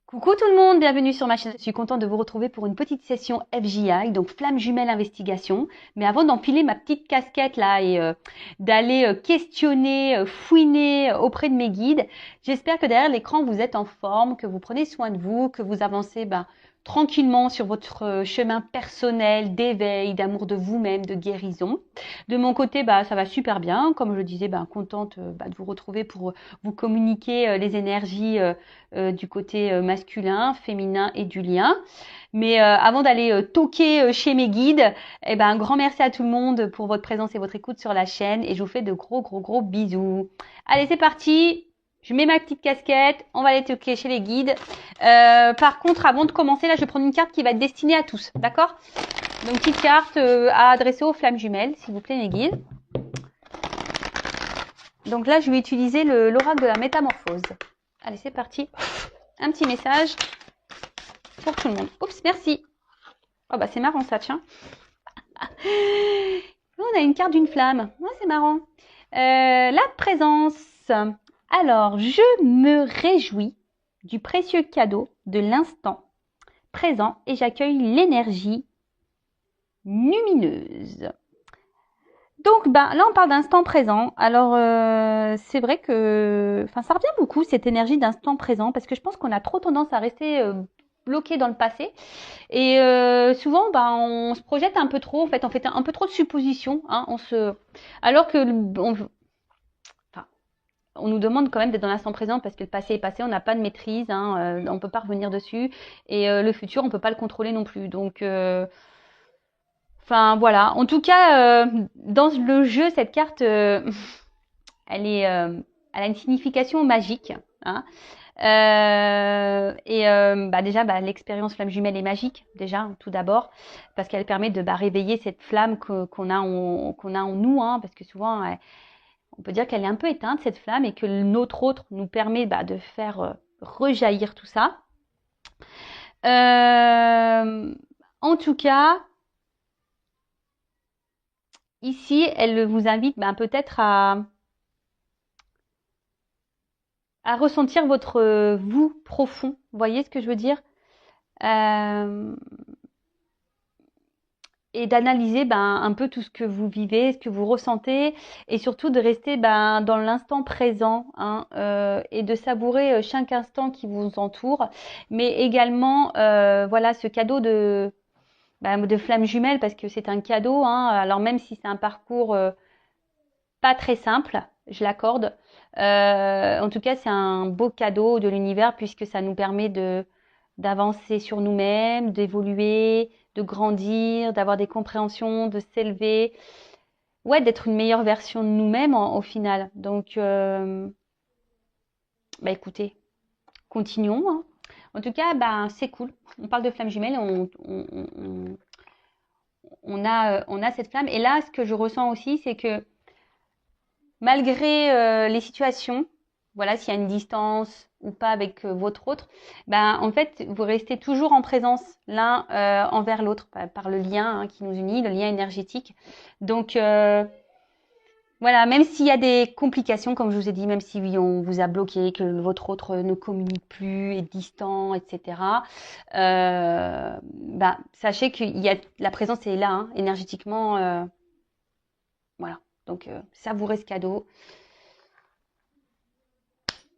Coucou tout le monde, bienvenue sur ma chaîne. Je suis contente de vous retrouver pour une petite session FJI, donc Flamme Jumelle Investigation. Mais avant d'empiler ma petite casquette là et d'aller questionner, fouiner auprès de mes guides, j'espère que derrière l'écran vous êtes en forme, que vous prenez soin de vous, que vous avancez tranquillement sur votre chemin personnel d'éveil, d'amour de vous-même, de guérison. De mon côté, ça va super bien. Comme je le disais, contente de vous retrouver pour vous communiquer les énergies du côté masculin, féminin et du lien. Mais avant d'aller toquer chez mes guides, un grand merci à tout le monde pour votre présence et votre écoute sur la chaîne et je vous fais de gros bisous. Allez, c'est parti. Je mets ma petite casquette, on va aller toquer chez les guides. Par contre, avant de commencer, là, je vais prendre une carte qui va être destinée à tous, d'accord? Donc, petite carte à adresser aux flammes jumelles, s'il vous plaît, mes guides. Donc là, je vais utiliser l'oracle de la métamorphose. Allez, c'est parti. Un petit message pour tout le monde. Oups, merci. Oh c'est marrant ça, tiens. On a une carte d'une flamme. Oh, c'est marrant. La présence. Alors, je me réjouis du précieux cadeau de l'instant présent et j'accueille l'énergie lumineuse. Donc, là, on parle d'instant présent. Alors, c'est vrai que, ça revient beaucoup, cette énergie d'instant présent, parce que je pense qu'on a trop tendance à rester bloqué dans le passé. Et souvent, on se projette un peu trop. En fait, on fait un peu trop de suppositions. Hein, alors que on nous demande quand même d'être dans l'instant présent parce que le passé est passé, on n'a pas de maîtrise, hein, on peut pas revenir dessus. Et le futur, on peut pas le contrôler non plus. Donc voilà. En tout cas, dans le jeu, cette carte, elle a une signification magique. Hein. Déjà, l'expérience flamme jumelle est magique, déjà, tout d'abord, parce qu'elle permet de réveiller cette flamme qu'on a en nous, hein, parce que souvent, on peut dire qu'elle est un peu éteinte, cette flamme, et que notre autre nous permet de faire rejaillir tout ça. En tout cas, ici, elle vous invite peut-être à ressentir votre vous profond. Vous voyez ce que je veux dire? Et d'analyser un peu tout ce que vous vivez, ce que vous ressentez, et surtout de rester dans l'instant présent, hein, et de savourer chaque instant qui vous entoure, mais également voilà ce cadeau de flamme jumelle parce que c'est un cadeau, hein, alors même si c'est un parcours pas très simple, je l'accorde. En tout cas, c'est un beau cadeau de l'univers puisque ça nous permet d'avancer sur nous-mêmes, d'évoluer, de grandir, d'avoir des compréhensions, de s'élever, ouais, d'être une meilleure version de nous-mêmes au final. Donc, écoutez, continuons. Hein. En tout cas, c'est cool. On parle de flamme jumelle, on a cette flamme. Et là, ce que je ressens aussi, c'est que malgré les situations, voilà, s'il y a une distance ou pas avec votre autre, en fait, vous restez toujours en présence l'un envers l'autre par le lien qui nous unit, le lien énergétique. Donc, voilà, même s'il y a des complications, comme je vous ai dit, même si on vous a bloqué, que votre autre ne communique plus, est distant, etc., sachez que la présence est là, hein, énergétiquement. Voilà, donc savourez ce cadeau.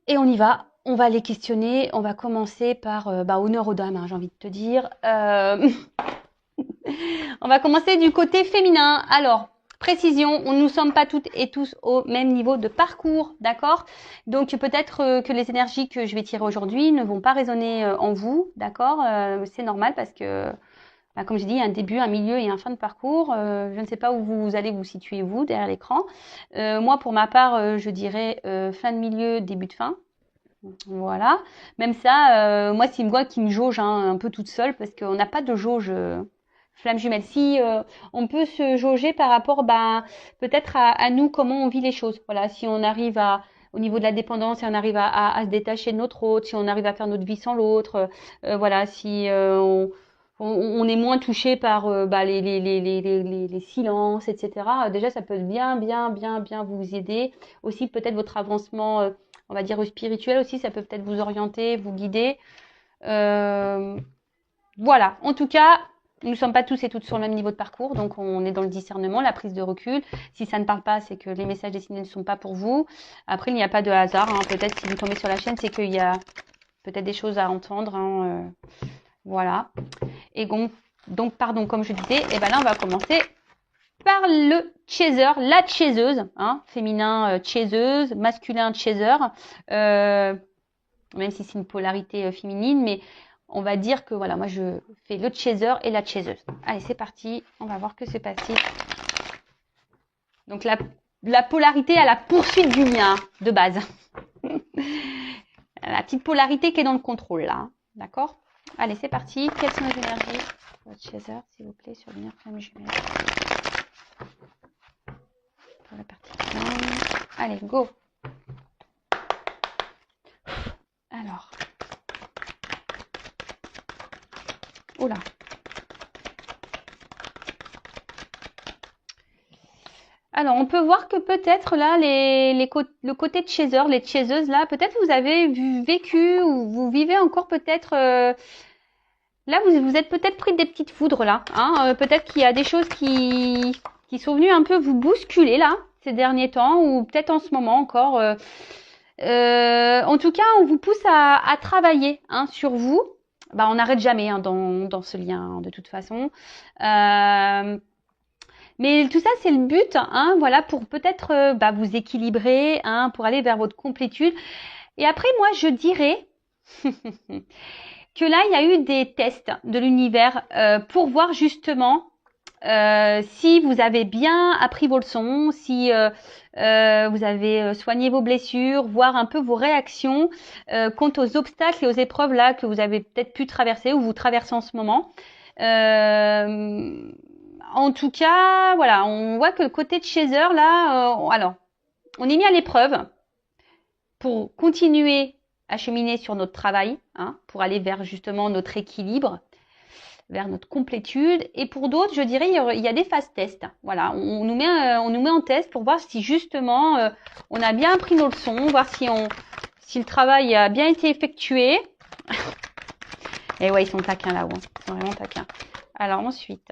Et on y va, on va les questionner. On va commencer par honneur aux dames, hein, j'ai envie de te dire. On va commencer du côté féminin. Alors, précision, nous ne sommes pas toutes et tous au même niveau de parcours, d'accord? Donc peut-être que les énergies que je vais tirer aujourd'hui ne vont pas résonner en vous, d'accord? C'est normal parce que, comme j'ai dit, il y a un début, un milieu et un fin de parcours. Je ne sais pas où vous allez vous situer, vous, derrière l'écran. Moi, pour ma part, je dirais fin de milieu, début de fin. Voilà. Même ça, moi, c'est une voix qui me jauge un peu toute seule parce qu'on n'a pas de jauge flamme jumelle. Si on peut se jauger par rapport, peut-être à nous, comment on vit les choses. Voilà. Si on arrive au niveau de la dépendance, si on arrive à se détacher de notre autre, si on arrive à faire notre vie sans l'autre, voilà. Si on est moins touché par les silences, etc. Déjà, ça peut bien vous aider. Aussi, peut-être votre avancement on va dire spirituel aussi, ça peut peut-être vous orienter, vous guider. Voilà, en tout cas, nous ne sommes pas tous et toutes sur le même niveau de parcours, donc on est dans le discernement, la prise de recul. Si ça ne parle pas, c'est que les messages destinés ne sont pas pour vous. Après, il n'y a pas de hasard, hein. Peut-être si vous tombez sur la chaîne, c'est qu'il y a peut-être des choses à entendre, hein, voilà. Et donc, pardon, comme je disais, et ben là, on va commencer par le chaser, la chaiseuse, hein, féminin chaiseuse, masculin chaser, même si c'est une polarité féminine, mais on va dire que voilà, moi je fais le chaser et la chaiseuse. Allez, c'est parti, on va voir que c'est passé. Donc la polarité à la poursuite du mien, de base. La petite polarité qui est dans le contrôle là, hein. D'accord? Allez, c'est parti. Quelles sont les énergies? Votre chaser, s'il vous plaît, sur lumière flamme jumelle. Pour la partie flamme. Allez, go. Alors. Oula. Alors, on peut voir que peut-être là, le côté de chaser, les chaiseuses là, peut-être vous avez vécu ou vous vivez encore peut-être. Là, vous êtes peut-être pris des petites foudres là. Hein, peut-être qu'il y a des choses qui sont venues un peu vous bousculer là ces derniers temps ou peut-être en ce moment encore. En tout cas, on vous pousse à travailler hein, sur vous. Bah, on n'arrête jamais hein, dans ce lien hein, de toute façon. Mais tout ça, c'est le but, hein, voilà, pour peut-être vous équilibrer, hein, pour aller vers votre complétude. Et après, moi, je dirais que là, il y a eu des tests de l'univers pour voir justement si vous avez bien appris vos leçons, si vous avez soigné vos blessures, voir un peu vos réactions quant aux obstacles et aux épreuves là que vous avez peut-être pu traverser ou vous traversez en ce moment. En tout cas, voilà, on voit que le côté de chaser là, alors, on est mis à l'épreuve pour continuer à cheminer sur notre travail, hein, pour aller vers justement notre équilibre, vers notre complétude. Et pour d'autres, je dirais, il y a des phases tests. Voilà, on nous met en test pour voir si justement on a bien appris nos leçons, voir si le travail a bien été effectué. Et ouais, ils sont taquins là-haut, hein. Ils sont vraiment taquins. Alors ensuite,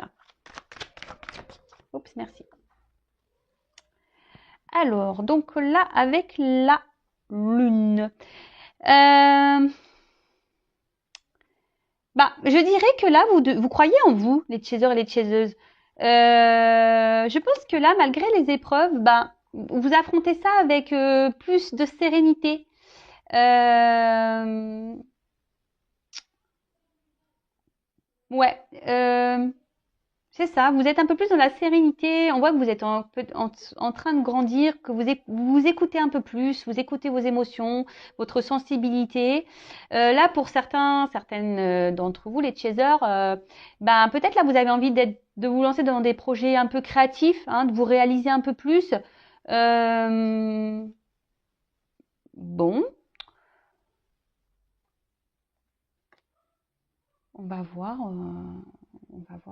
oups, merci. Alors, donc là, avec la lune. Je dirais que là, vous croyez en vous, les chasers et les chaseuses. Je pense que là, malgré les épreuves, vous affrontez ça avec plus de sérénité. Ouais. C'est ça, vous êtes un peu plus dans la sérénité. On voit que vous êtes en train de grandir, que vous écoutez un peu plus, vous écoutez vos émotions, votre sensibilité. Là, pour certaines d'entre vous, les chasers, peut-être là, vous avez envie de vous lancer dans des projets un peu créatifs, hein, de vous réaliser un peu plus. Bon. On va voir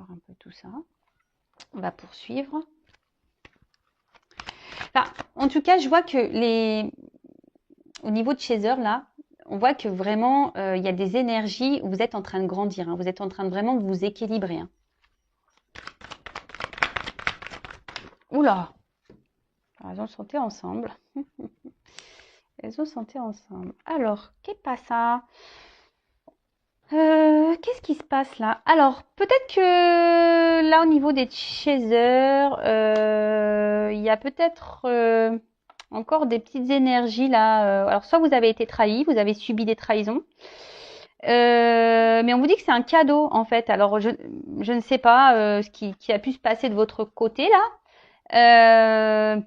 un peu tout ça. On va poursuivre. En tout cas, je vois que au niveau de chaser, là, on voit que vraiment, il y a des énergies où vous êtes en train de grandir. Hein, vous êtes en train de vraiment vous équilibrer. Hein. Oula! Elles ont chanté ensemble. Elles ont chanté ensemble. Alors, qu'est-ce ça? Qu'est-ce qui se passe là? Alors, peut-être que là, au niveau des chasers, il y a peut-être encore des petites énergies là. Alors, soit vous avez été trahi, vous avez subi des trahisons. Mais on vous dit que c'est un cadeau en fait. Alors, je ne sais pas ce qui a pu se passer de votre côté là.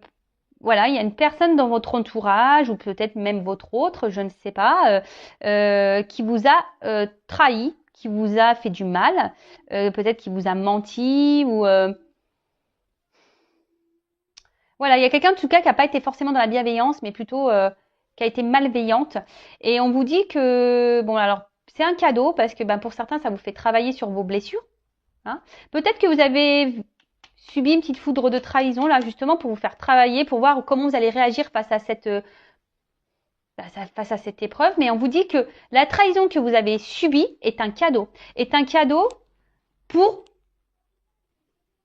Voilà, il y a une personne dans votre entourage ou peut-être même votre autre, je ne sais pas, qui vous a trahi, qui vous a fait du mal, peut-être qui vous a menti ou voilà, il y a quelqu'un en tout cas qui n'a pas été forcément dans la bienveillance, mais plutôt qui a été malveillante. Et on vous dit que bon, alors c'est un cadeau parce que pour certains ça vous fait travailler sur vos blessures. Hein. Peut-être que vous avez subi une petite foudre de trahison là justement pour vous faire travailler, pour voir comment vous allez réagir face à face à cette épreuve, mais on vous dit que la trahison que vous avez subie est un cadeau pour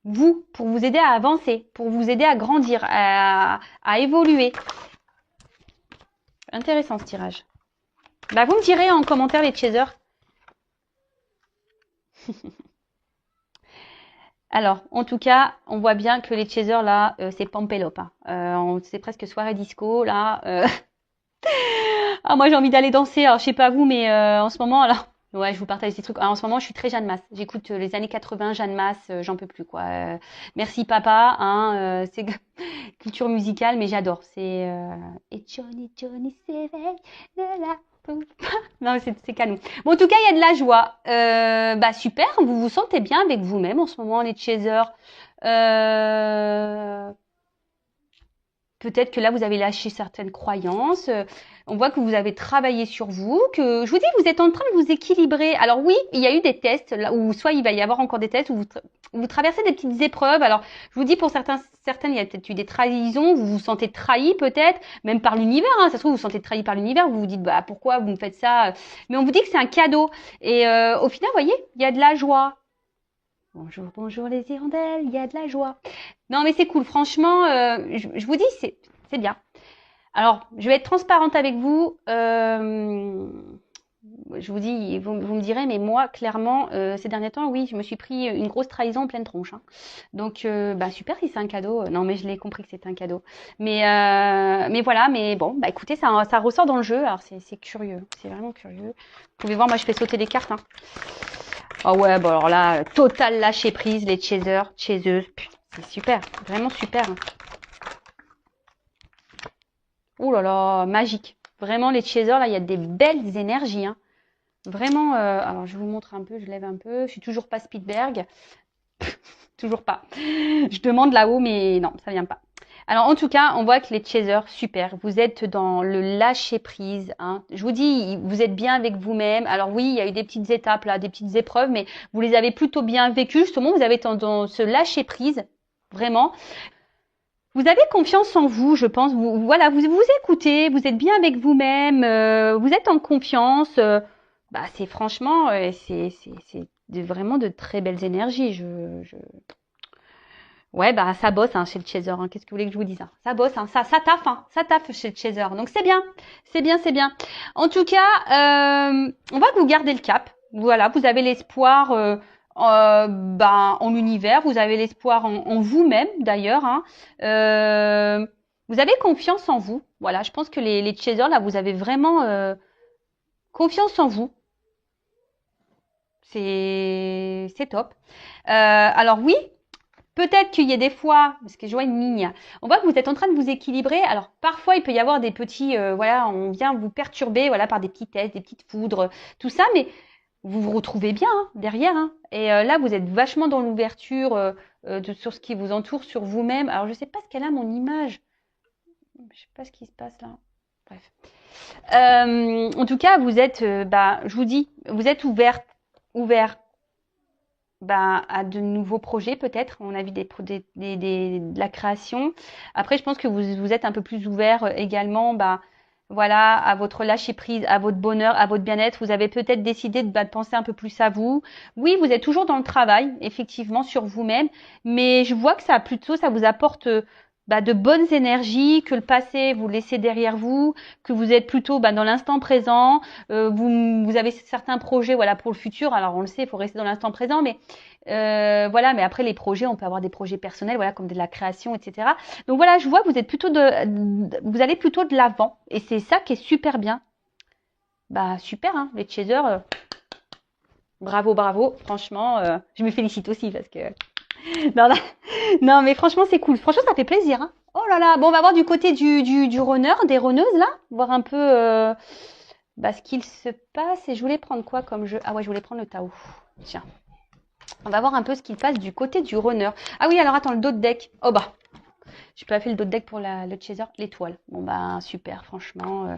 vous, pour vous aider à avancer, pour vous aider à grandir, à évoluer. Intéressant ce tirage. Bah, vous me direz en commentaire les chasers. Alors, en tout cas, on voit bien que les chasers là, c'est Pampelope. C'est presque soirée disco là. Ah, moi j'ai envie d'aller danser. Alors, je sais pas vous, mais en ce moment, alors, ouais, je vous partage des trucs. Alors, en ce moment, je suis très Jeanne Masse. J'écoute les années 80, Jeanne Masse, j'en peux plus quoi. Merci papa, hein. C'est culture musicale, mais j'adore. C'est et Johnny s'éveille de la non, c'est canon. Bon, en tout cas, il y a de la joie. Bah super, vous vous sentez bien avec vous-même en ce moment, les chasers. Peut-être que là, vous avez lâché certaines croyances. On voit que vous avez travaillé sur vous, que je vous dis, vous êtes en train de vous équilibrer. Alors oui, il y a eu des tests, là, où soit il va y avoir encore des tests, où vous traversez des petites épreuves. Alors, je vous dis, pour certaines, il y a peut-être eu des trahisons, vous vous sentez trahi peut-être, même par l'univers. Hein, ça se trouve, vous vous sentez trahi par l'univers, vous vous dites, bah pourquoi vous me faites ça? Mais on vous dit que c'est un cadeau. Et au final, vous voyez, il y a de la joie. Bonjour, bonjour les hirondelles, il y a de la joie. Non, mais c'est cool, franchement, je vous dis, c'est bien. Alors, je vais être transparente avec vous. Je vous dis, vous me direz, mais moi, clairement, ces derniers temps, oui, je me suis pris une grosse trahison en pleine tronche. Hein. Donc, bah super si c'est un cadeau. Non, mais je l'ai compris que c'était un cadeau. Mais voilà, mais bon, bah écoutez, ça ressort dans le jeu. Alors, c'est curieux, c'est vraiment curieux. Vous pouvez voir, moi, je fais sauter les cartes. Hein. Ah ouais, bon alors là, total lâcher prise, les chasers, chaseuses, c'est super, vraiment super. Ouh là là, magique. Vraiment, les chasers, là, il y a des belles énergies. Hein. Vraiment, alors je vous montre un peu, je lève un peu. Je suis toujours pas Spielberg. Toujours pas. Je demande là-haut, mais non, ça vient pas. Alors en tout cas, on voit que les chasers, super, vous êtes dans le lâcher prise. Hein. Je vous dis, vous êtes bien avec vous-même. Alors oui, il y a eu des petites étapes là, des petites épreuves, mais vous les avez plutôt bien vécues. Justement, vous avez dans ce lâcher prise, vraiment. Vous avez confiance en vous, je pense. Voilà, vous écoutez, vous êtes bien avec vous-même, vous êtes en confiance. Bah c'est franchement, c'est vraiment de très belles énergies. Ouais, bah ça bosse hein, chez le chaser. Hein. Qu'est-ce que vous voulez que je vous dise hein. Ça bosse, hein. Ça taffe chez le chaser. Donc c'est bien, c'est bien, c'est bien. En tout cas, on va vous garder le cap. Voilà, vous avez l'espoir en l'univers, vous avez l'espoir en vous-même d'ailleurs. Hein. Vous avez confiance en vous. Voilà, je pense que les chasers là, vous avez vraiment confiance en vous. C'est top. Alors oui. Peut-être qu'il y a des fois, parce que je vois une ligne, on voit que vous êtes en train de vous équilibrer. Alors parfois il peut y avoir des petits, voilà, on vient vous perturber, voilà, par des petits tests, des petites foudres, tout ça, mais vous vous retrouvez bien hein, derrière. Hein. Et là vous êtes vachement dans l'ouverture sur ce qui vous entoure, sur vous-même. Alors je sais pas ce qu'elle a mon image, je sais pas ce qui se passe là. Bref. En tout cas vous êtes, je vous dis, vous êtes ouvert à de nouveaux projets peut-être. On a vu de la création. Après, je pense que vous êtes un peu plus ouvert également, voilà, à votre lâcher prise, à votre bonheur, à votre bien-être. Vous avez peut-être décidé de penser un peu plus à vous. Oui, vous êtes toujours dans le travail, effectivement, sur vous-même, mais je vois que ça vous apporte de bonnes énergies, que le passé vous laissez derrière vous, que vous êtes plutôt dans l'instant présent. Vous avez certains projets, voilà, pour le futur. Alors on le sait, il faut rester dans l'instant présent, mais voilà. Mais après les projets, on peut avoir des projets personnels, voilà, comme de la création, etc. Donc voilà, je vois que vous êtes plutôt vous allez plutôt de l'avant, et c'est ça qui est super bien. Super, hein, les chasers. Bravo, bravo. Franchement, je me félicite aussi parce que non, mais franchement, c'est cool. Franchement, ça fait plaisir. Hein. Oh là là. Bon, on va voir du côté du runner, des runneuses, là. Voir un peu ce qu'il se passe. Et je voulais prendre quoi comme jeu? Ah ouais, je voulais prendre le Tao. Tiens. On va voir un peu ce qu'il passe du côté du runner. Ah oui, alors attends, le dos de deck. Oh j'ai pas fait le dos de deck pour le chaser, l'étoile. Bon, super, franchement.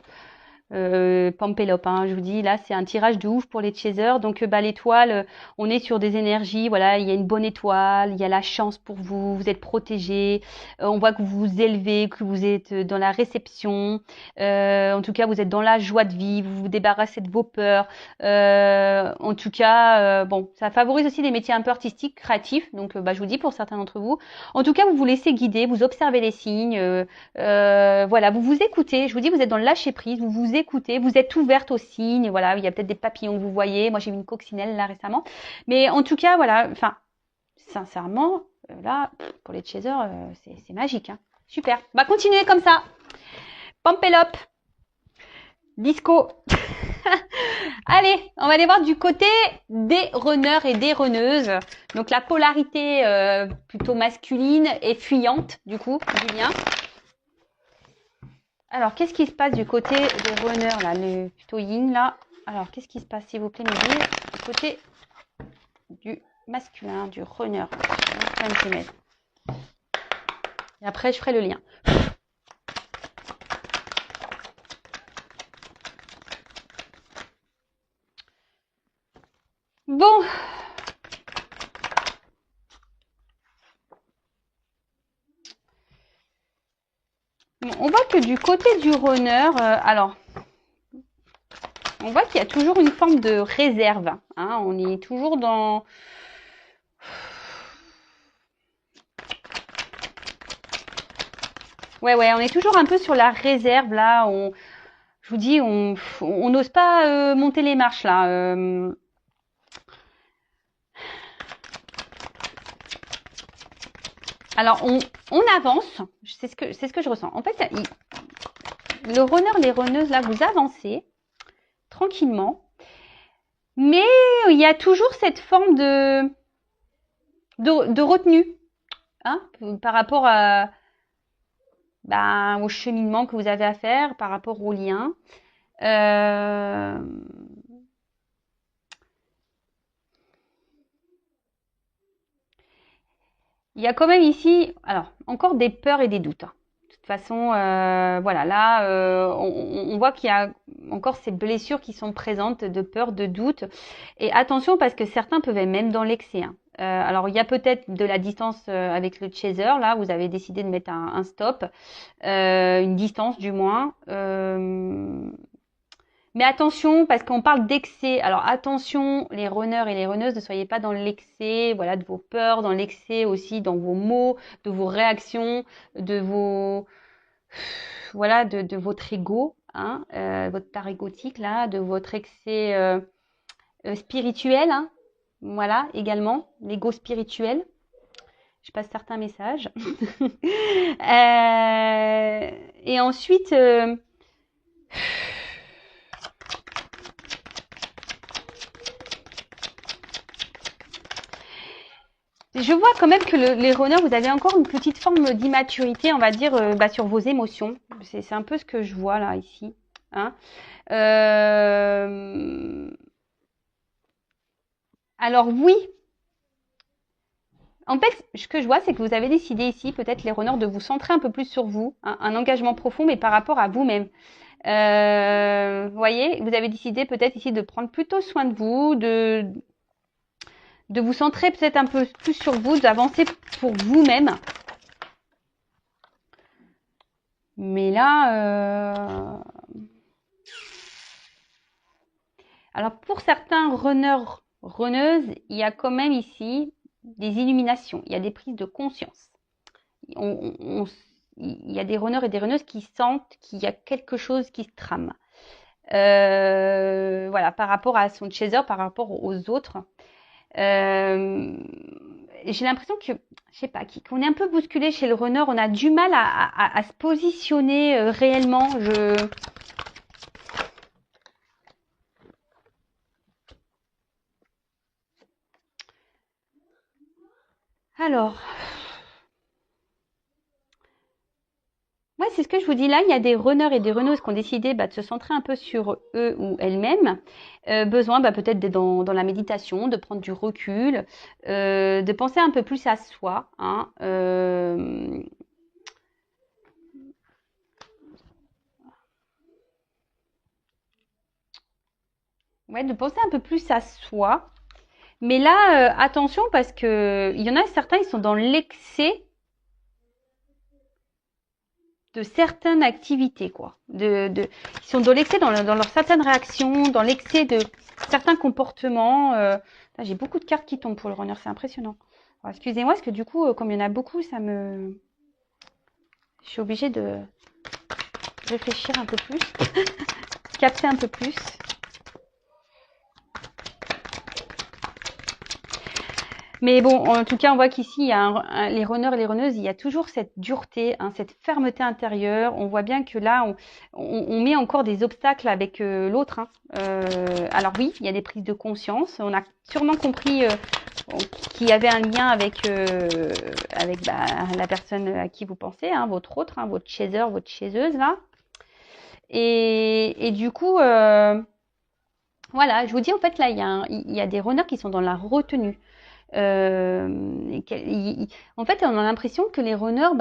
Pampelope, hein, je vous dis, là, c'est un tirage de ouf pour les chasers. Donc, bah, l'étoile, on est sur des énergies. Voilà, il y a une bonne étoile, il y a la chance pour vous, vous êtes protégé. On voit que vous vous élevez, que vous êtes dans la réception. En tout cas, vous êtes dans la joie de vivre, vous vous débarrassez de vos peurs. En tout cas, bon, ça favorise aussi des métiers un peu artistiques, créatifs. Donc, bah, je vous dis pour certains d'entre vous. En tout cas, vous vous laissez guider, vous observez les signes. Voilà, vous vous écoutez. Je vous dis, vous êtes dans le lâcher prise, vous vous écoutez, vous êtes ouverte aux signes. Voilà, il y a peut-être des papillons que vous voyez. Moi, j'ai vu une coccinelle là récemment. Mais en tout cas, voilà. Enfin, sincèrement, là, pour les chasers, c'est magique. Hein. Super. Bah, continuez comme ça. Pampelope. Disco. Allez, on va aller voir du côté des runners et des runneuses. Donc la polarité plutôt masculine et fuyante, du coup, Julien. Alors, qu'est-ce qui se passe du côté des runners, là, le plutôt yin, là? Alors, qu'est-ce qui se passe, s'il vous plaît, me dire, du côté du masculin, du runner. Et après, je ferai le lien. Bon. On voit que du côté du runner, alors, on voit qu'il y a toujours une forme de réserve. Hein, on est toujours dans... Ouais, on est toujours un peu sur la réserve, là. Je vous dis, on n'ose pas monter les marches, là. Alors, on avance. C'est ce que je ressens. En fait, le runner, les runneuses, là, vous avancez tranquillement. Mais il y a toujours cette forme de retenue hein, par rapport au cheminement que vous avez à faire, par rapport au lien. Il y a quand même ici, alors, encore des peurs et des doutes. Hein. De toute façon, voilà, là, on voit qu'il y a encore ces blessures qui sont présentes de peur, de doute. Et attention, parce que certains peuvent être même dans l'excès. Hein. Alors, il y a peut-être de la distance avec le chaser. Là, vous avez décidé de mettre un stop, une distance du moins. Mais attention, parce qu'on parle d'excès. Alors attention, les runners et les runneuses, ne soyez pas dans l'excès, voilà, de vos peurs, dans l'excès aussi, dans vos mots, de vos réactions, de vos, voilà, de votre ego, hein, votre part égotique là, de votre excès spirituel, hein, voilà, également, l'ego spirituel. Je passe certains messages. Et ensuite. Je vois quand même que les runners, vous avez encore une petite forme d'immaturité, on va dire, sur vos émotions. C'est un peu ce que je vois là, ici. Hein. Alors oui. En fait, ce que je vois, c'est que vous avez décidé ici, peut-être les runners, de vous centrer un peu plus sur vous, hein, un engagement profond, mais par rapport à vous-même. Vous voyez, vous avez décidé peut-être ici de prendre plutôt soin de vous, de vous centrer peut-être un peu plus sur vous, d'avancer pour vous-même. Mais là, alors pour certains runners, runneuses, il y a quand même ici des illuminations, il y a des prises de conscience. Il y a des runners et des runneuses qui sentent qu'il y a quelque chose qui se trame. Voilà, par rapport à son chaser, par rapport aux autres. J'ai l'impression que, je sais pas, qu'on est un peu bousculé chez le runner, on a du mal à se positionner réellement. Alors, ouais, c'est ce que je vous dis là. Il y a des runners et des runneuses qui ont décidé de se centrer un peu sur eux ou elles-mêmes. Besoin peut-être d'être dans la méditation, de prendre du recul, de penser un peu plus à soi. Hein, Ouais, de penser un peu plus à soi. Mais là, attention parce que il y en a certains, ils sont dans l'excès de certaines activités, quoi. Ils sont dans l'excès dans leurs certaines réactions, dans l'excès de certains comportements. J'ai beaucoup de cartes qui tombent pour le runner, c'est impressionnant. Alors, excusez-moi, parce que du coup, comme il y en a beaucoup, je suis obligée de réfléchir un peu plus, capter un peu plus. Mais bon, en tout cas, on voit qu'ici, il y a les runners et les runneuses, il y a toujours cette dureté, hein, cette fermeté intérieure. On voit bien que là, on met encore des obstacles avec l'autre. Hein. Alors oui, il y a des prises de conscience. On a sûrement compris qu'il y avait un lien avec la personne à qui vous pensez, hein, votre autre, hein, votre chaser, votre chaiseuse là. Et du coup, voilà, je vous dis en fait là, il y a des runners qui sont dans la retenue. En fait, on a l'impression que les runners,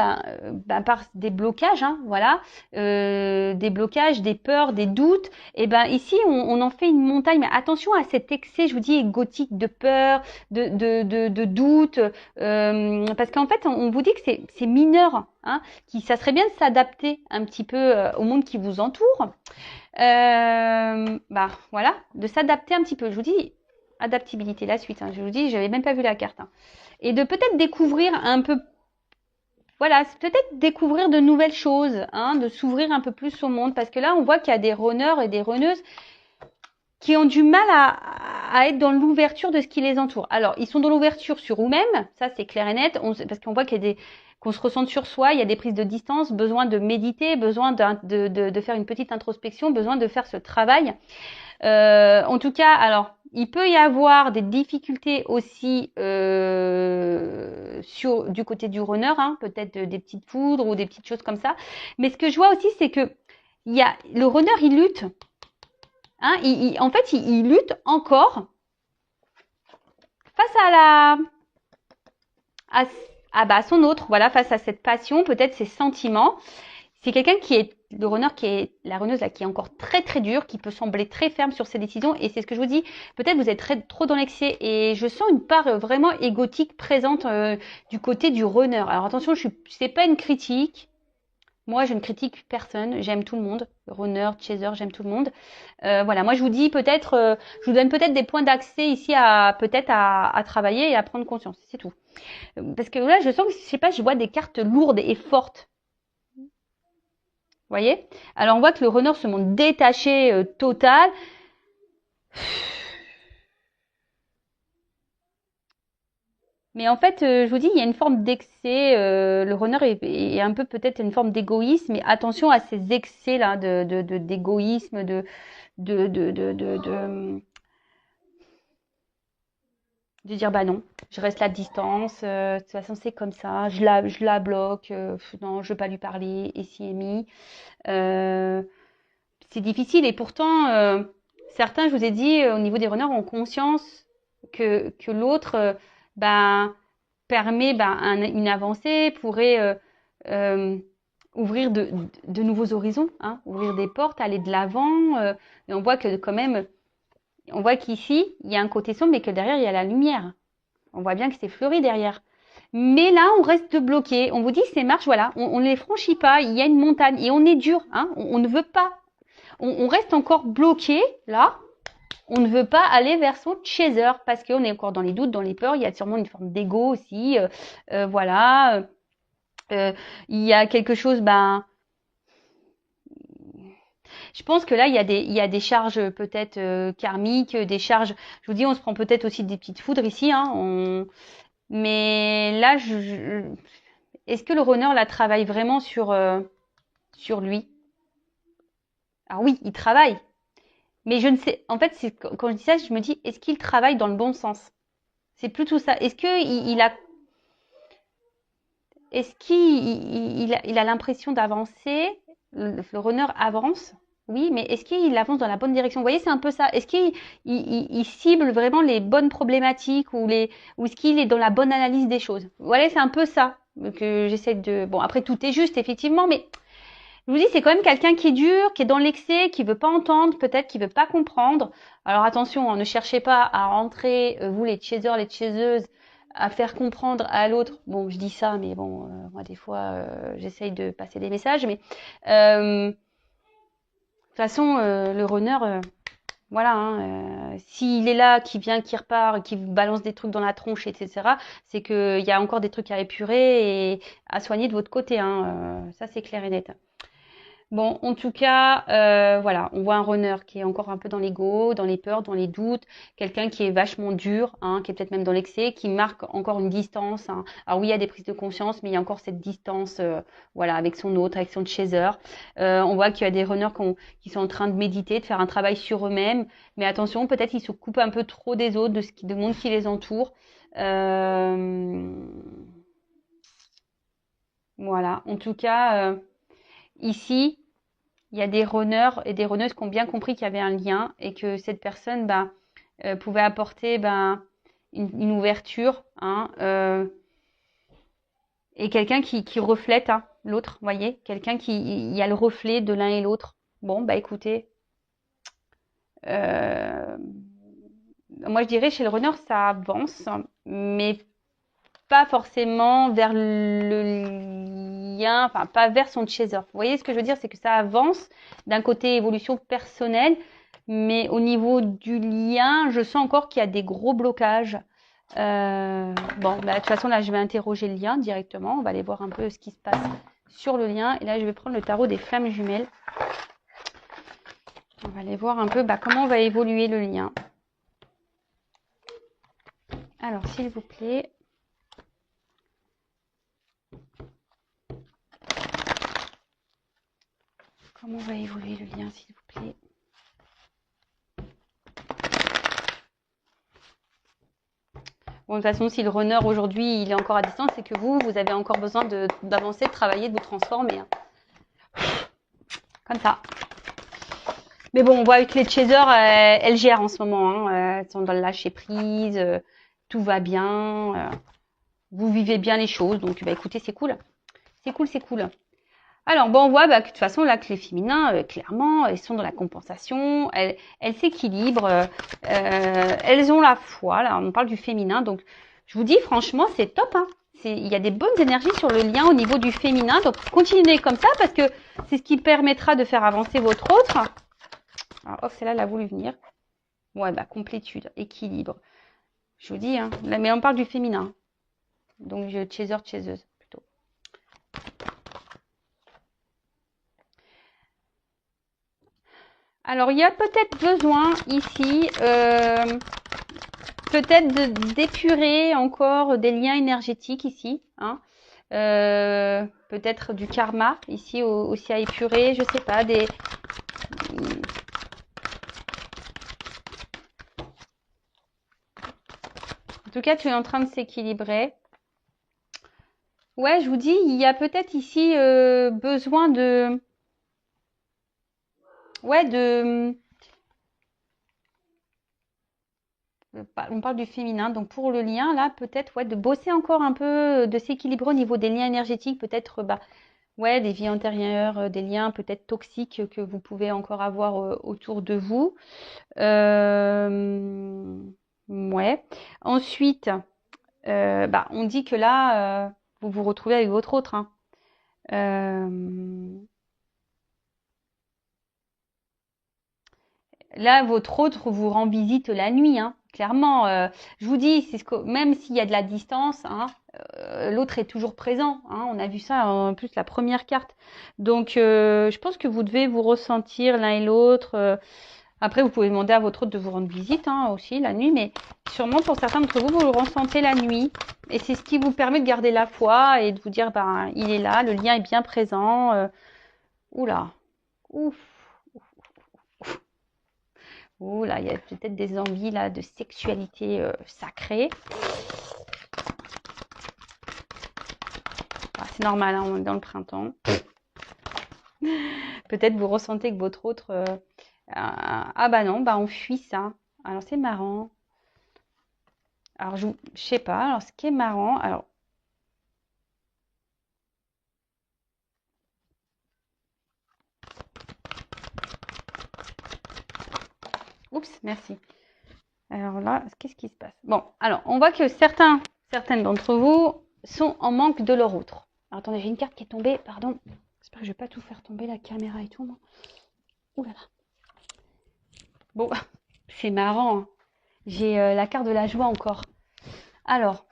par des blocages, hein, voilà, des blocages, des peurs, des doutes, et ben ici, on en fait une montagne. Mais attention à cet excès, je vous dis, égotique de peur, de doute, parce qu'en fait, on vous dit que c'est mineur, hein, ça serait bien de s'adapter un petit peu au monde qui vous entoure. Voilà, de s'adapter un petit peu. Je vous dis. Adaptabilité, la suite. Hein. Je vous dis, j'avais même pas vu la carte. Hein. Et de peut-être découvrir un peu, voilà, peut-être découvrir de nouvelles choses, hein, de s'ouvrir un peu plus au monde, parce que là, on voit qu'il y a des runners et des runneuses qui ont du mal à être dans l'ouverture de ce qui les entoure. Alors, ils sont dans l'ouverture sur eux-mêmes, ça c'est clair et net, parce qu'on voit qu'il y a qu'on se ressente sur soi, il y a des prises de distance, besoin de méditer, besoin de faire une petite introspection, besoin de faire ce travail. En tout cas, alors, il peut y avoir des difficultés aussi du côté du runner, hein, peut-être des petites foudres ou des petites choses comme ça. Mais ce que je vois aussi, c'est que le runner, il lutte. Hein, en fait, il lutte encore face à son autre, voilà, face à cette passion, peut-être ses sentiments. C'est quelqu'un le runner la runneuse là, qui est encore très très dure, qui peut sembler très ferme sur ses décisions. Et c'est ce que je vous dis, peut-être vous êtes trop dans l'excès. Et je sens une part vraiment égotique présente du côté du runner. Alors attention, c'est pas une critique. Moi, je ne critique personne. J'aime tout le monde. Runner, chaser, j'aime tout le monde. Voilà, moi je vous dis peut-être, je vous donne peut-être des points d'accès ici à travailler et à prendre conscience. C'est tout. Parce que là, je sens que, je sais pas, je vois des cartes lourdes et fortes. Vous voyez? Alors on voit que le runner se montre détaché total. Mais en fait, je vous dis, il y a une forme d'excès. Le runner est un peu peut-être une forme d'égoïsme. Mais attention à ces excès là d'égoïsme, de dire bah non, je reste à distance. De toute façon, c'est comme ça. Je la bloque. Non, je veux pas lui parler. Et si Amy. C'est difficile et pourtant certains, je vous ai dit, au niveau des runners, ont conscience que l'autre permet une avancée, pourrait ouvrir de nouveaux horizons, hein, ouvrir des portes, aller de l'avant. Et on voit que quand même, on voit qu'ici, il y a un côté sombre, mais que derrière, il y a la lumière. On voit bien que c'est fleuri derrière. Mais là, on reste bloqué. On vous dit, ces marches, voilà, on ne les franchit pas. Il y a une montagne et on est dur. Hein, on ne veut pas. On reste encore bloqué là. On ne veut pas aller vers son chaser parce qu'on est encore dans les doutes, dans les peurs. Il y a sûrement une forme d'ego aussi. Voilà. Il y a quelque chose, je pense que là, il y a des charges peut-être karmiques, des charges. Je vous dis, on se prend peut-être aussi des petites foudres ici. Hein, mais là, est-ce que le runner là travaille vraiment sur lui? Alors oui, il travaille. Mais je ne sais, en fait, quand je dis ça, je me dis, est-ce qu'il travaille dans le bon sens? C'est plutôt ça. Est-ce qu'il a l'impression d'avancer? Le runner avance? Oui, mais est-ce qu'il avance dans la bonne direction? Vous voyez, c'est un peu ça. Est-ce qu'il cible vraiment les bonnes problématiques ou est-ce qu'il est dans la bonne analyse des choses? Voilà, c'est un peu ça que j'essaie de. Bon, après, tout est juste, effectivement, mais Je vous dis, c'est quand même quelqu'un qui est dur, qui est dans l'excès, qui veut pas entendre, peut-être qui veut pas comprendre. Alors attention, hein, ne cherchez pas à rentrer, vous les chasers, les chaseuses, à faire comprendre à l'autre. Bon, je dis ça, mais bon, moi des fois, j'essaye de passer des messages, mais de toute façon, le runner, voilà, hein, s'il est là, qui vient, qui repart, qui vous balance des trucs dans la tronche, etc., c'est qu'il y a encore des trucs à épurer et à soigner de votre côté, hein, ça c'est clair et net. Bon, en tout cas, voilà, on voit un runner qui est encore un peu dans l'ego, dans les peurs, dans les doutes, quelqu'un qui est vachement dur, hein, qui est peut-être même dans l'excès, qui marque encore une distance, hein. Alors oui, il y a des prises de conscience, mais il y a encore cette distance, voilà, avec son autre, avec son chaser. On voit qu'il y a des runners qui sont en train de méditer, de faire un travail sur eux-mêmes, mais attention, peut-être ils se coupent un peu trop des autres, du monde qui les entoure. Voilà, en tout cas, ici. Il y a des runners et des runneuses qui ont bien compris qu'il y avait un lien et que cette personne pouvait apporter une ouverture, hein, et quelqu'un qui reflète, hein, l'autre, vous voyez, quelqu'un qui il y a le reflet de l'un et l'autre. Bon, bah écoutez, euh, moi je dirais chez le runner ça avance, mais pas forcément vers le lien, enfin pas vers son chaser. Vous voyez ce que je veux dire, c'est que ça avance d'un côté évolution personnelle, mais au niveau du lien, je sens encore qu'il y a des gros blocages. Bon, bah, de toute façon là, je vais interroger le lien directement. On va aller voir un peu ce qui se passe sur le lien. Et là, je vais prendre le tarot des flammes jumelles. On va aller voir un peu comment va évoluer le lien. Alors, s'il vous plaît. Comment va évoluer le lien, s'il vous plaît? Bon, de toute façon, si le runner aujourd'hui il est encore à distance, c'est que vous avez encore besoin d'avancer, de travailler, de vous transformer, hein. Comme ça. Mais bon, on voit avec les chasers, elles gèrent en ce moment, hein, elles sont dans le lâcher prise, tout va bien, vous vivez bien les choses, donc bah écoutez, c'est cool. C'est cool, c'est cool. Alors, bon, on voit que de toute façon, là, que les féminins, clairement, elles sont dans la compensation, elles s'équilibrent, elles ont la foi, là, on parle du féminin, donc je vous dis, franchement, c'est top, hein. Il y a des bonnes énergies sur le lien au niveau du féminin, donc continuez comme ça, parce que c'est ce qui permettra de faire avancer votre autre. Alors, oh, celle-là, elle a voulu venir. Ouais, complétude, équilibre. Je vous dis, hein, là, mais on parle du féminin, donc chaser, chaseuse, plutôt. Alors, il y a peut-être besoin ici, peut-être d'épurer encore des liens énergétiques ici, hein. Peut-être du karma ici aussi à épurer, je sais pas, en tout cas, tu es en train de s'équilibrer. Ouais, je vous dis, il y a peut-être ici besoin de on parle du féminin, donc pour le lien, là, peut-être, de bosser encore un peu, de s'équilibrer au niveau des liens énergétiques, peut-être, des vies antérieures, des liens peut-être toxiques que vous pouvez encore avoir autour de vous. Ouais. Ensuite, on dit que là, vous vous retrouvez avec votre autre, hein. Là, votre autre vous rend visite la nuit, hein. Clairement, je vous dis, même s'il y a de la distance, hein, l'autre est toujours présent, hein. On a vu ça en plus la première carte. Donc, je pense que vous devez vous ressentir l'un et l'autre. Après, vous pouvez demander à votre autre de vous rendre visite, hein, aussi la nuit, mais sûrement pour certains d'entre vous, vous le ressentez la nuit. Et c'est ce qui vous permet de garder la foi et de vous dire, il est là, le lien est bien présent. Oula, ouf. Ouh là, il y a peut-être des envies là de sexualité sacrée. C'est normal, hein, on est dans le printemps. Peut-être vous ressentez que votre autre... non, on fuit ça. Alors c'est marrant. Alors je sais pas. Alors ce qui est marrant, alors Oups, merci. Alors là, qu'est-ce qui se passe? Bon, alors, on voit que certaines d'entre vous sont en manque de leur autre. Alors, attendez, j'ai une carte qui est tombée, pardon. J'espère que je vais pas tout faire tomber, la caméra et tout, moi. Ouh là là. Bon, c'est marrant, hein. J'ai la carte de la joie encore. Alors,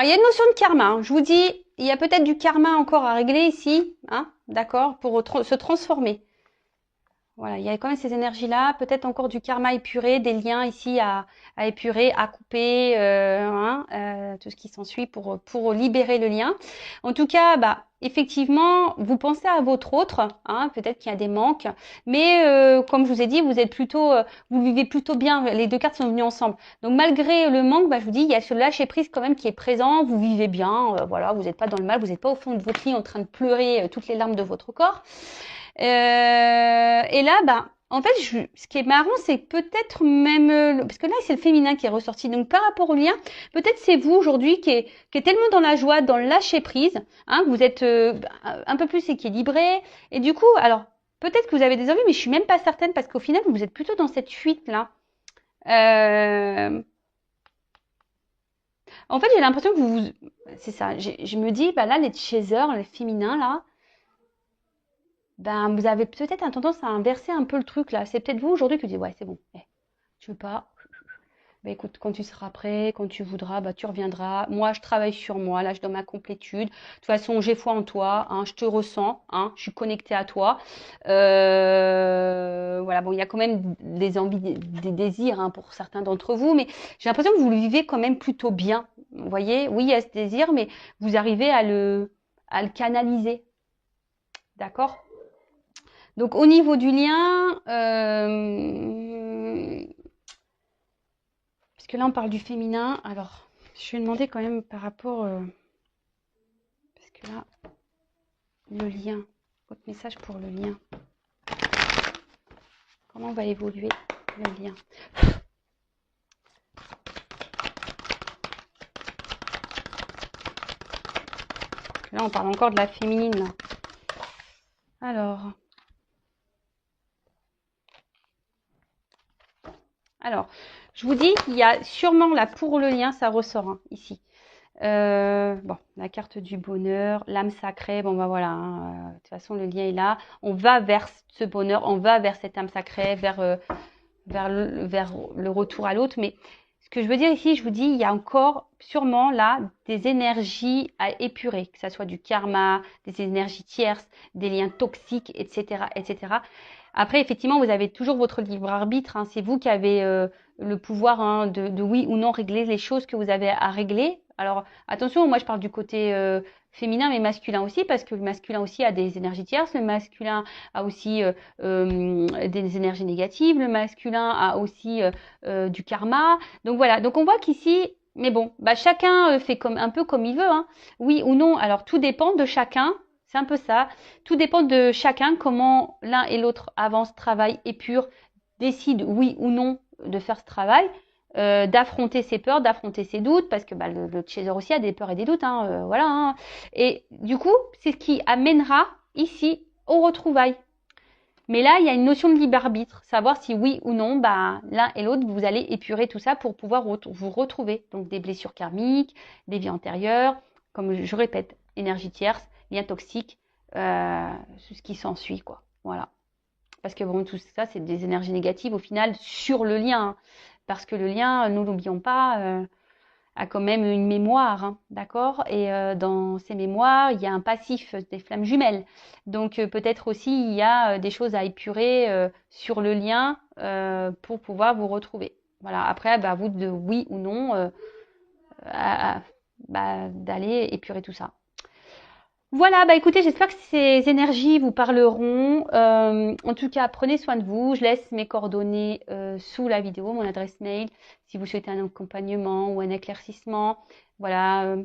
il y a une notion de karma, hein. Je vous dis, il y a peut-être du karma encore à régler ici, hein, d'accord, pour se transformer. Voilà, il y a quand même ces énergies-là, peut-être encore du karma épuré, des liens ici à épurer, à couper, tout ce qui s'ensuit pour libérer le lien. En tout cas, bah, effectivement, vous pensez à votre autre, hein, peut-être qu'il y a des manques, mais comme je vous ai dit, vous êtes plutôt, vous vivez plutôt bien. Les deux cartes sont venues ensemble. Donc malgré le manque, bah, je vous dis, il y a ce lâcher prise quand même qui est présent. Vous vivez bien, voilà, vous n'êtes pas dans le mal, vous n'êtes pas au fond de votre lit en train de pleurer toutes les larmes de votre corps. Et là, bah, en fait, ce qui est marrant, c'est peut-être même, parce que là, c'est le féminin qui est ressorti. Donc, par rapport au lien, peut-être c'est vous aujourd'hui qui est tellement dans la joie, dans le lâcher prise, hein, que vous êtes un peu plus équilibré. Et du coup, alors, peut-être que vous avez des envies, mais je suis même pas certaine parce qu'au final, vous êtes plutôt dans cette fuite là. En fait, j'ai l'impression que c'est ça. Je me dis, bah là, les chasers, les féminins là. Ben, vous avez peut-être une tendance à inverser un peu le truc là. C'est peut-être vous aujourd'hui qui dites ouais, c'est bon. Tu veux pas? Ben écoute, quand tu seras prêt, quand tu voudras, bah tu reviendras. Moi, je travaille sur moi. Là, je donne ma complétude. De toute façon, j'ai foi en toi. Hein, je te ressens. Hein, je suis connectée à toi. Voilà. Bon, il y a quand même des envies, des désirs hein, pour certains d'entre vous, mais j'ai l'impression que vous le vivez quand même plutôt bien. Vous voyez? Oui, il y a ce désir, mais vous arrivez à le canaliser. D'accord? Donc au niveau du lien, parce que là on parle du féminin, alors je vais demander quand même par rapport, parce que là, le lien, votre message pour le lien, comment va évoluer le lien? Là on parle encore de la féminine là. Alors, je vous dis, il y a sûrement là pour le lien, ça ressort hein, ici. Bon, la carte du bonheur, l'âme sacrée, bon bah voilà, hein, de toute façon le lien est là. On va vers ce bonheur, on va vers cette âme sacrée, vers le retour à l'autre. Mais ce que je veux dire ici, je vous dis, il y a encore sûrement là des énergies à épurer, que ça soit du karma, des énergies tierces, des liens toxiques, etc., etc. Après, effectivement, vous avez toujours votre libre arbitre. Hein, c'est vous qui avez le pouvoir hein, de oui ou non régler les choses que vous avez à régler. Alors, attention, moi je parle du côté féminin, mais masculin aussi, parce que le masculin aussi a des énergies tierces. Le masculin a aussi des énergies négatives. Le masculin a aussi du karma. Donc voilà. Donc on voit qu'ici, mais bon, bah chacun fait comme un peu comme il veut, hein. Oui ou non. Alors tout dépend de chacun. C'est un peu ça. Tout dépend de chacun, comment l'un et l'autre avancent, travaillent, épurent, décident oui ou non de faire ce travail, d'affronter ses peurs, d'affronter ses doutes, parce que bah, le chaser aussi a des peurs et des doutes, hein, voilà. Hein. Et du coup, c'est ce qui amènera ici aux retrouvailles. Mais là, il y a une notion de libre arbitre, savoir si oui ou non, bah, l'un et l'autre, vous allez épurer tout ça pour pouvoir vous retrouver. Donc des blessures karmiques, des vies antérieures, comme je répète, énergie tierce, lien toxique, ce qui s'ensuit, quoi. Voilà. Parce que bon, tout ça, c'est des énergies négatives au final sur le lien. Hein. Parce que le lien, nous l'oublions pas, a quand même une mémoire, hein, d'accord? Et dans ces mémoires, il y a un passif, des flammes jumelles. Donc peut-être aussi il y a des choses à épurer sur le lien pour pouvoir vous retrouver. Voilà. Après, bah, à vous de oui ou non d'aller épurer tout ça. Voilà, bah écoutez, j'espère que ces énergies vous parleront. En tout cas, prenez soin de vous. Je laisse mes coordonnées sous la vidéo, mon adresse mail, si vous souhaitez un accompagnement ou un éclaircissement. Voilà,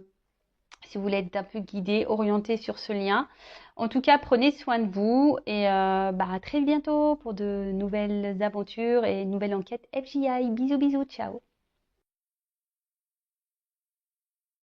si vous voulez être un peu guidé, orienté sur ce lien. En tout cas, prenez soin de vous et bah, à très bientôt pour de nouvelles aventures et une nouvelle enquête FJI. Bisous, bisous, ciao.